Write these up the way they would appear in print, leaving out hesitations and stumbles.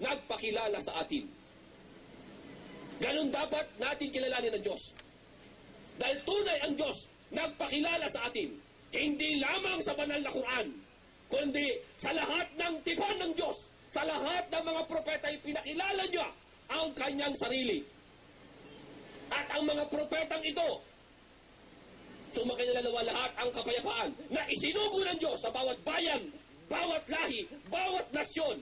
nagpakilala sa atin. Ganun dapat natin kilalanin ang Diyos. Dahil tunay ang Diyos, nagpakilala sa atin. Hindi lamang sa banal na Quran, kundi sa lahat ng tipan ng Diyos, sa lahat ng mga propeta ay pinakilala niya ang kanyang sarili. At ang mga propetang ito, sumakinalalawa lahat ang kapayapaan na isinugo ng Diyos sa bawat bayan, bawat lahi, bawat nasyon,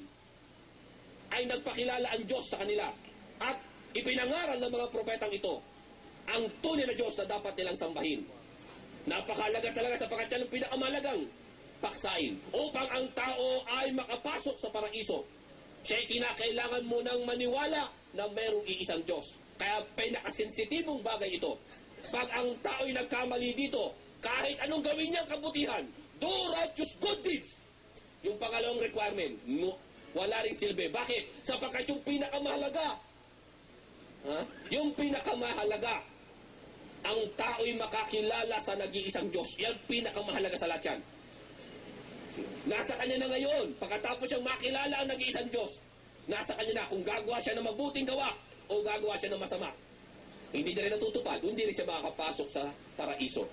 ay nagpakilala ang Diyos sa kanila. At ipinangaral ng mga propetang ito ang tunay na Diyos na dapat nilang sambahin. Napakalaga talaga sapagkat yan ang pinakamalagang paksain upang ang tao ay makapasok sa paraiso. Siya'y kinakailangan mo nang maniwala na mayroong iisang Diyos. Kaya pinakasensitibong bagay ito. Pag ang tao'y nagkamali dito, kahit anong gawin niyang kabutihan, do righteous good deeds. Yung pangalawang requirement, no, wala ring silbi. Bakit? Sapagkat yung pinakamahalaga, yung pinakamahalaga, ang tao'y makakilala sa nag-iisang Diyos. Yan pinakamahalaga sa lahat yan. Nasa kanya na ngayon, pagkatapos siyang makilala ang nag-iisang Diyos, nasa kanya na kung gagawa siya ng mabuting gawa o gagawa siya ng masama. Hindi na rin natutupad, hindi rin siya makakapasok sa paraiso.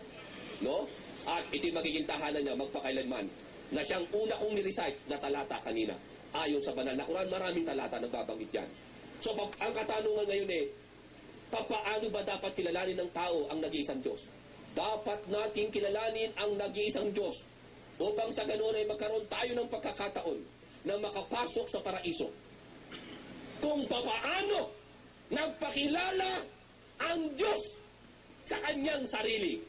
No? At ito'y magiging tahanan niya magpakailanman na siyang una kong nirecite na talata kanina. Ayon sa banal na Quran, maraming talata nagbabanggit yan. So, ang katanungan ngayon papaano ba dapat kilalanin ng tao ang nag-iisang Diyos? Dapat natin kilalanin ang nag-iisang Diyos upang sa ganoon ay magkaroon tayo ng pagkakataon na makapasok sa paraiso. Kung papaano nagpakilala ang Diyos sa kanyang sarili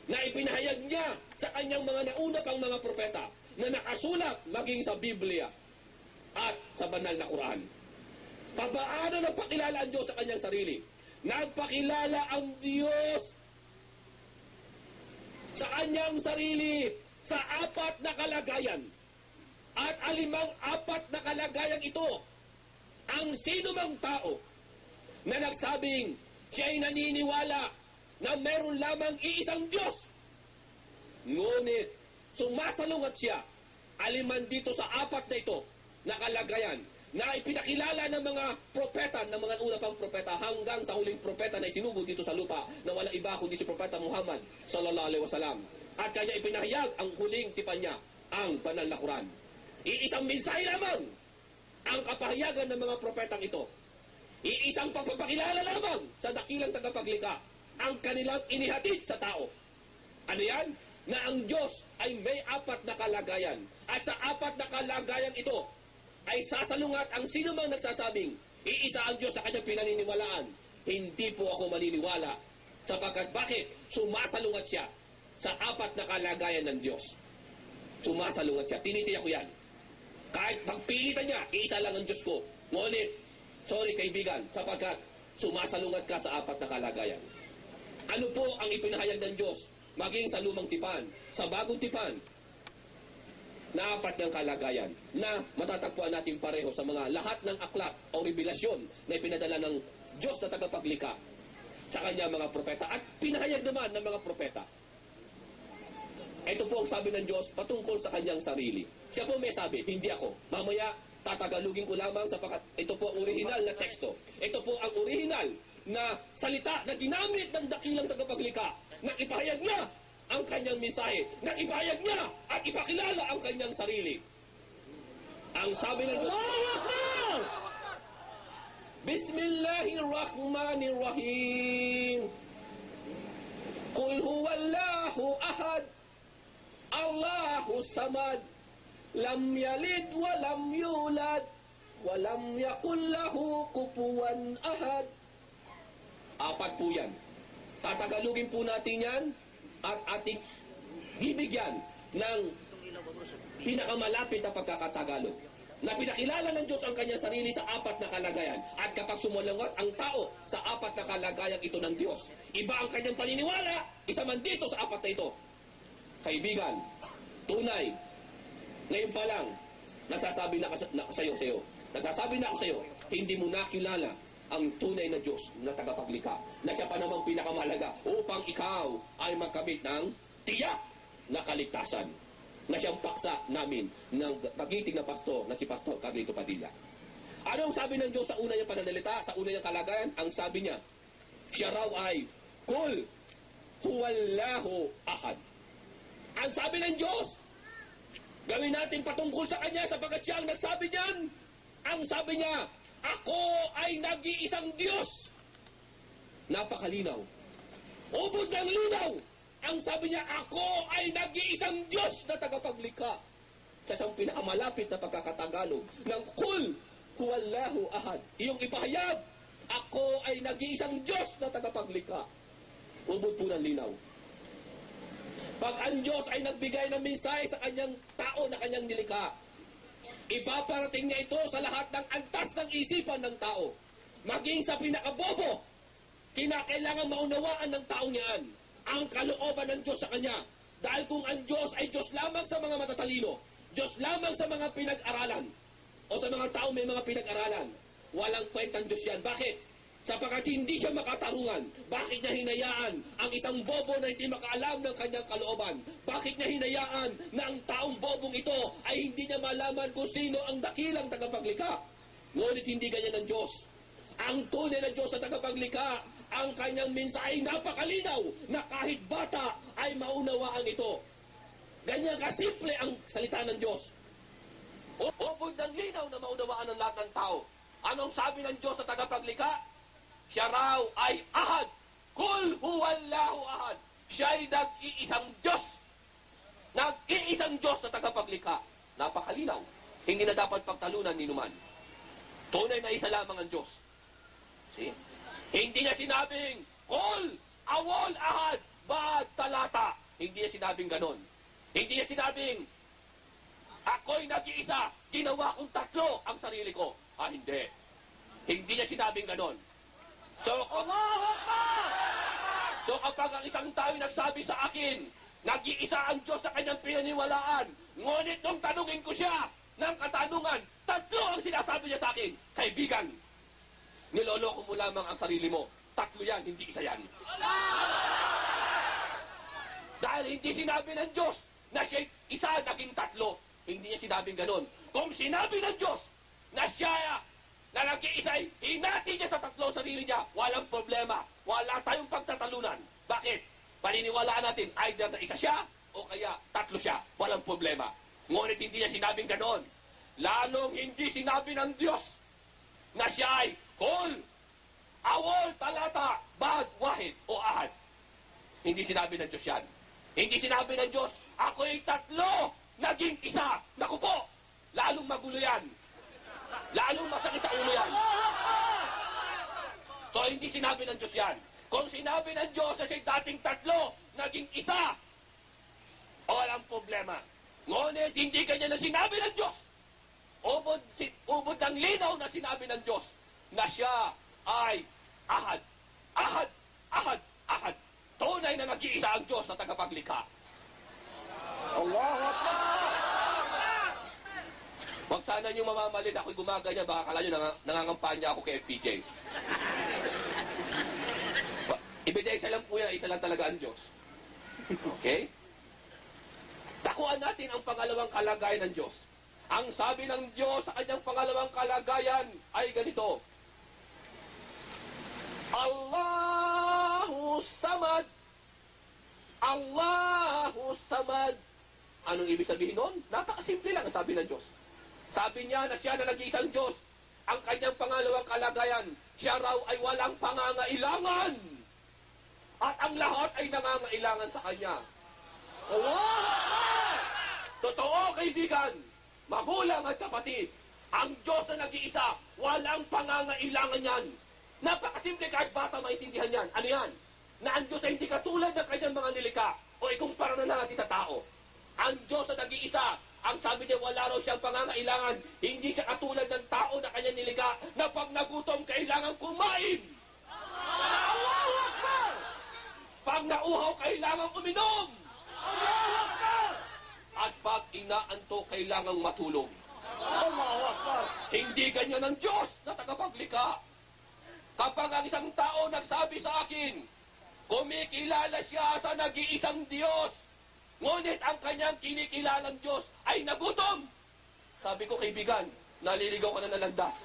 na ipinahayag niya sa kanyang mga nauna pang mga propeta na nakasulat maging sa Biblia at sa banal na Quran. Papaano nagpakilala ang Diyos sa kanyang sarili? Nagpakilala ang Diyos sa kanyang sarili sa apat na kalagayan. At alimang apat na kalagayan ito, ang sinumang tao na nagsabing siya'y naniniwala na meron lamang iisang Diyos, ngunit sumasalungat siya aliman dito sa apat na ito na kalagayan na ipinakilala ng mga propeta, ng mga una pang propeta hanggang sa huling propeta na isinugo dito sa lupa na wala iba kundi si Propeta Muhammad sallallahu alaihi wasallam. At kanya ipinahayag ang huling tipan niya, ang banal na Quran. Iisang mensahe lamang ang kapahayagan ng mga propetang ito. Iisang pagpapakilala lamang sa dakilang tagapaglikha ang kanilang inihatid sa tao. Ano yan? Na ang Diyos ay may apat na kalagayan. At sa apat na kalagayan ito, ay sasalungat ang sino mang nagsasabing, iisa ang Diyos sa kanyang pinaniniwalaan. Hindi po ako maniniwala. Sapagkat bakit? Sumasalungat siya sa apat na kalagayan ng Diyos. Sumasalungat siya. Tinitiyak ko yan. Kahit pagpilitan niya, iisa lang ang Diyos ko. Ngunit, sorry kaibigan, sapagkat sumasalungat ka sa apat na kalagayan. Ano po ang ipinahayag ng Diyos? Maging sa lumang tipan, sa bagong tipan, na apat niyang kalagayan na matatagpuan natin pareho sa mga lahat ng aklat o revelasyon na ipinadala ng Diyos na tagapaglikha sa kanya mga propeta at pinahayag naman ng mga propeta. Ito po ang sabi ng Diyos patungkol sa kanyang sarili. Siya po may sabi, hindi ako. Mamaya tatagalugin ko lamang sapagkat ito po ang original na teksto. Ito po ang original na salita na ginamit ng dakilang tagapaglikha na ipahayag niya ang kanyang mensahe, na ipahayag niya at ipakilala ang kanyang sarili. Ang sabi ng Diyos, Bismillahirrahmanirrahim. Qul huwallahu ahad, Allahu samad, lam yalid wa lam yulad, wa lam yakul lahu kufuwan ahad. Apat po yan. Tatagalugin po natin yan at ating bibigyan ng pinakamalapit na pagkakatagalog na pinakilala ng Diyos ang kanyang sarili sa apat na kalagayan. At kapag sumulungat ang tao sa apat na kalagayan ito ng Diyos, iba ang kanyang paniniwala, isa man dito sa apat na ito. Kaibigan, tunay, ngayon pa lang, nagsasabi na ako sa'yo, hindi mo nakilala ang tunay na Diyos na tagapaglikha, na siya pa namang pinakamahalaga upang ikaw ay magkamit ng tiyak na kaligtasan, na siyang paksa namin ng magiting na pastor na si Pastor Carlito Padilla. Anong sabi ng Diyos sa una niyang pananalita, sa una niyang kalagayan? Ang sabi niya, siya raw ay, Kul huwallahu ahad. Ang sabi ng Diyos, gawin natin patungkol sa Kanya sapagkat siya ang nagsabi niyan. Ang sabi niya, ako ay nag-iisang Diyos. Napakalinaw. Ubod ng linaw. Ang sabi niya, ako ay nag-iisang Diyos na tagapaglikha. Sa isang pinakamalapit na pagkakatagalog ng Kul huwallahu ahad. Iyong ipahayag, ako ay nag-iisang Diyos na tagapaglikha. Ubod po ng linaw. Pag ang Diyos ay nagbigay ng mensahe sa kanyang tao na kanyang nilikha, ipaparating niya ito sa lahat ng antas ng isipan ng tao. Maging sa pinakabobo, kinakailangan maunawaan ng taong yan ang kalooban ng Diyos sa kanya. Dahil kung ang Diyos ay Diyos lamang sa mga matatalino, Diyos lamang sa mga pinag-aralan, o sa mga taong may mga pinag-aralan, walang kwentang Diyos yan. Bakit? Sapagkat hindi siya makatarungan. Bakit niya hinayaan ang isang bobo na hindi makaalam ng kanyang kalooban? Bakit niya hinayaan na ang taong bobong ito ay hindi niya malaman kung sino ang dakilang tagapaglikha? Ngunit hindi ganyan ang Diyos. Ang tunay na Diyos na tagapaglikha, ang kanyang mensahe napakalinaw na kahit bata ay maunawaan ito. Ganyan kasimple ang salita ng Diyos. Ubod ng linaw na maunawaan ng lahat ng tao. Anong sabi ng Diyos sa tagapaglikha? Siya raw ay ahad. Kul huwallahu ahad. Siya ay nag-iisang Diyos. Nag-iisang Diyos na tagapaglikha. Napakalinaw. Hindi na dapat pagtalunan ni numan. Tunay na isa lamang ang Diyos. See? Hindi niya sinabing, Kul, awol, ahad, bad, talata. Hindi niya sinabing ganon. Hindi niya sinabing, ako'y nag-iisa, ginawa kong tatlo ang sarili ko. Hindi. Hindi niya sinabing ganon. So kapag ang isang tao nagsabi sa akin, nag-iisa ang Diyos sa kanyang pinaniwalaan, ngunit nung tanungin ko siya ng katanungan, tatlo ang sinasabi niya sa akin, kaibigan, niloloko mo lamang ang sarili mo. Tatlo yan, hindi isa yan. Dahil hindi sinabi ng Diyos na siya isa naging tatlo. Hindi niya sinabing ganon. Kung sinabi ng Diyos na siya na nag-iisay, hinati niya sa tatlo sarili niya, walang problema. Wala tayong pagtatalunan. Bakit? Paniniwalaan natin, either na isa siya, o kaya tatlo siya. Walang problema. Ngunit hindi niya sinabing ganon. Lalong hindi sinabi ng Diyos na siya ay Kul, awol, talata, bad, wahid, o ahad. Hindi sinabi ng Diyos yan. Hindi sinabi ng Diyos, ako'y tatlo, naging isa. Naku po, lalong magulo yan. Lalong masakit sa ulo yan. So, hindi sinabi ng Diyos yan. Kung sinabi ng Diyos na siya'y dating tatlo, naging isa, walang problema. Ngunit, hindi kanya na sinabi ng Diyos. Ubod ng linaw na sinabi ng Diyos na siya ay ahad. Ahad, ahad, ahad. Tunay na nag-iisa ang Diyos sa tagapaglikha. Allahu Akbar! Wag sana nyo mamamalid, ako'y gumaganyan, baka kala nyo nangangampanya ako kay FPJ. Ebidensya lang po yan, isa lang talaga ang Diyos. Okay? Dakuan natin ang pangalawang kalagayan ng Diyos. Ang sabi ng Diyos sa kanyang pangalawang kalagayan ay ganito, Allahu Samad. Allahu Samad. Anong ibig sabihin nun? Napakasimple lang ang sabi ng Diyos. Sabi niya na siya na nag-iisang Diyos, ang kanyang pangalawang kalagayan, siya raw ay walang pangangailangan. At ang lahat ay nangangailangan sa kanya. Allah! Totoo, kaibigan, magulang at kapatid, ang Diyos na nag-iisa, walang pangangailangan yan. Napakasimple, kahit bata maintindihan yan. Ano yan? Na ang Diyos ay hindi katulad ng kanyang mga nilikha o ikumpara na natin sa tao. Ang Diyos na nag-iisa, ang sabi niya, wala raw siyang pangangailangan. Hindi siya katulad ng tao na kanyang nilikha na pag nagutom, kailangan kumain. Allahu Akbar! Pag nauhaw, kailangan uminom. Allahu Akbar! At pag inaanto, kailangan matulog. Allahu Akbar! Hindi ganyan ang Diyos na tagapaglikha. Kapag ang isang tao nagsabi sa akin, kumikilala siya sa nag-iisang Diyos, ngunit ang kanyang kinikilalang Diyos ay nagutom. Sabi ko, kaibigan, naliligaw ka na ng landas.